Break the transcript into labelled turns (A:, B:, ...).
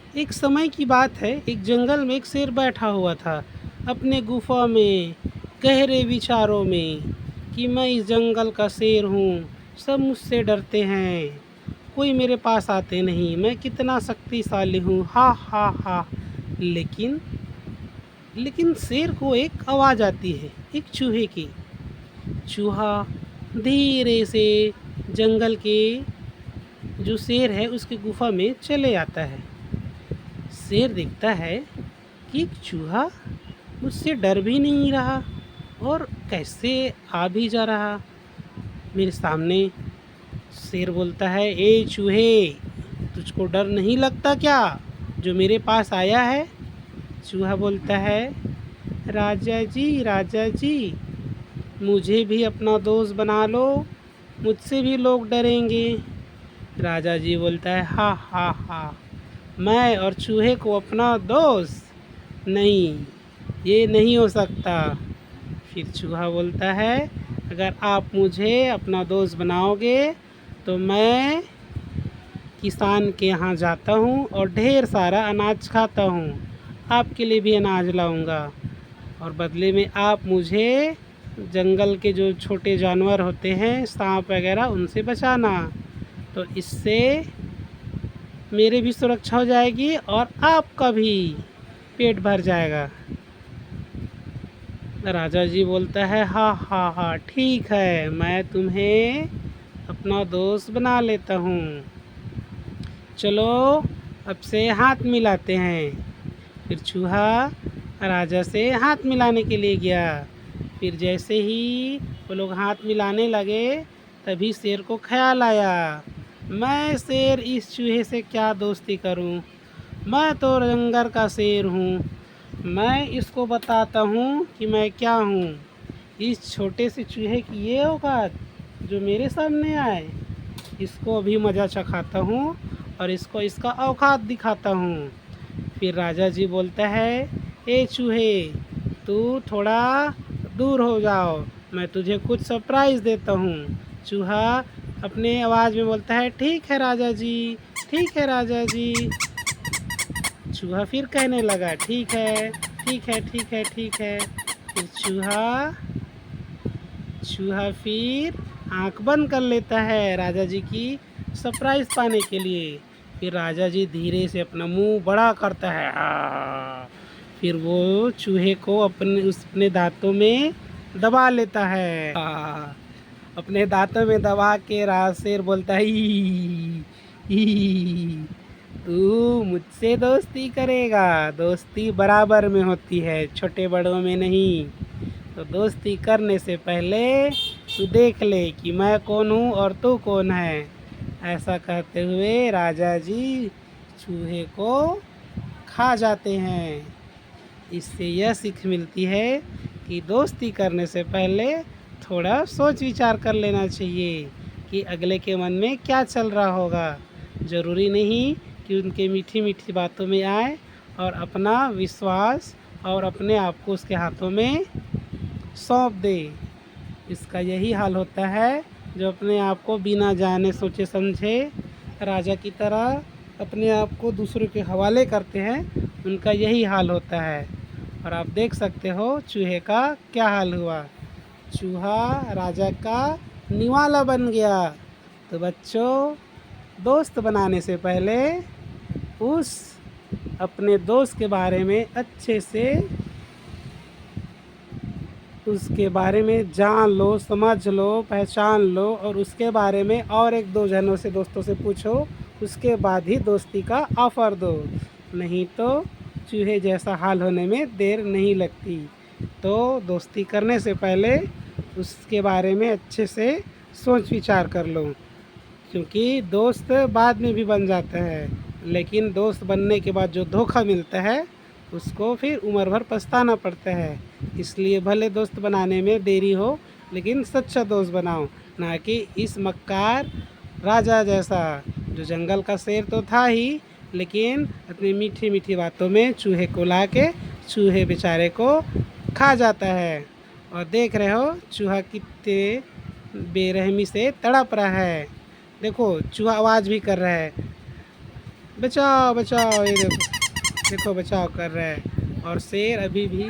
A: एक समय की बात है, एक जंगल में एक शेर बैठा हुआ था अपने गुफा में, गहरे विचारों में, कि मैं इस जंगल का शेर हूँ, सब मुझसे डरते हैं, कोई मेरे पास आते नहीं, मैं कितना शक्तिशाली हूँ, हा हा हा। लेकिन लेकिन शेर को एक आवाज़ आती है, एक चूहे की। चूहा धीरे से जंगल के जो शेर है उसकी गुफा में चले आता है। शेर देखता है कि चूहा मुझसे डर भी नहीं रहा और कैसे आ भी जा रहा मेरे सामने। शेर बोलता है, ए चूहे, तुझको डर नहीं लगता क्या जो मेरे पास आया है? चूहा बोलता है, राजा जी, मुझे भी अपना दोस्त बना लो, मुझसे भी लोग डरेंगे। राजा जी बोलता है, हा हा हा, मैं और चूहे को अपना दोस्त? नहीं, ये नहीं हो सकता। फिर चूहा बोलता है, अगर आप मुझे अपना दोस्त बनाओगे तो मैं किसान के यहाँ जाता हूँ और ढेर सारा अनाज खाता हूँ, आपके लिए भी अनाज लाऊंगा, और बदले में आप मुझे जंगल के जो छोटे जानवर होते हैं, सांप वगैरह, उनसे बचाना। तो इससे मेरी भी सुरक्षा हो जाएगी और आपका भी पेट भर जाएगा। राजा जी बोलता है, हाँ हाँ हाँ, ठीक है, मैं तुम्हें अपना दोस्त बना लेता हूँ, चलो अब से हाथ मिलाते हैं। फिर चूहा राजा से हाथ मिलाने के लिए गया। फिर जैसे ही वो लोग हाथ मिलाने लगे, तभी शेर को ख्याल आया, मैं शेर इस चूहे से क्या दोस्ती करूं, मैं तो जंगल का शेर हूँ, मैं इसको बताता हूँ कि मैं क्या हूँ। इस छोटे से चूहे की ये औकात जो मेरे सामने आए, इसको अभी मज़ा चखाता हूँ और इसको इसका औकात दिखाता हूँ। फिर राजा जी बोलता है, ए चूहे, तू थोड़ा दूर हो जाओ, मैं तुझे कुछ सरप्राइज़ देता हूँ। चूहा अपने आवाज़ में बोलता है, ठीक है राजा जी, ठीक है राजा जी। चूहा फिर कहने लगा, ठीक है ठीक है ठीक है ठीक है। फिर चूहा फिर आंख बंद कर लेता है राजा जी की सरप्राइज़ पाने के लिए। फिर राजा जी धीरे से अपना मुंह बड़ा करता है, फिर वो चूहे को अपने दांतों में दबा लेता है, अपने दांतों में दबा के शेर बोलता है, ही तू मुझसे दोस्ती करेगा? दोस्ती बराबर में होती है, छोटे बड़ों में नहीं। तो दोस्ती करने से पहले तू देख ले कि मैं कौन हूँ और तू कौन है। ऐसा कहते हुए राजा जी चूहे को खा जाते हैं। इससे यह सीख मिलती है कि दोस्ती करने से पहले थोड़ा सोच विचार कर लेना चाहिए कि अगले के मन में क्या चल रहा होगा। ज़रूरी नहीं कि उनके मीठी मीठी बातों में आए और अपना विश्वास और अपने आप को उसके हाथों में सौंप दे। इसका यही हाल होता है जो अपने आप को बिना जाने सोचे समझे राजा की तरह अपने आप को दूसरों के हवाले करते हैं, उनका यही हाल होता है। और आप देख सकते हो चूहे का क्या हाल हुआ, चूहा राजा का निवाला बन गया। तो बच्चों, दोस्त बनाने से पहले उस अपने दोस्त के बारे में अच्छे से उसके बारे में जान लो, समझ लो, पहचान लो, और उसके बारे में और एक दो जनों से, दोस्तों से पूछो, उसके बाद ही दोस्ती का ऑफ़र दो, नहीं तो चूहे जैसा हाल होने में देर नहीं लगती। तो दोस्ती करने से पहले उसके बारे में अच्छे से सोच विचार कर लो, क्योंकि दोस्त बाद में भी बन जाता है, लेकिन दोस्त बनने के बाद जो धोखा मिलता है उसको फिर उम्र भर पछताना पड़ता है। इसलिए भले दोस्त बनाने में देरी हो, लेकिन सच्चा दोस्त बनाओ, ना कि इस मक्कार राजा जैसा, जो जंगल का शेर तो था ही, लेकिन अपनी मीठी मीठी बातों में चूहे को ला के चूहे बेचारे को खा जाता है। और देख रहे हो चूहा कितने बेरहमी से तड़प रहा है। देखो चूहा आवाज़ भी कर रहा है, बचाओ बचाओ, ये देखो देखो बचाव कर रहा है। और शेर अभी भी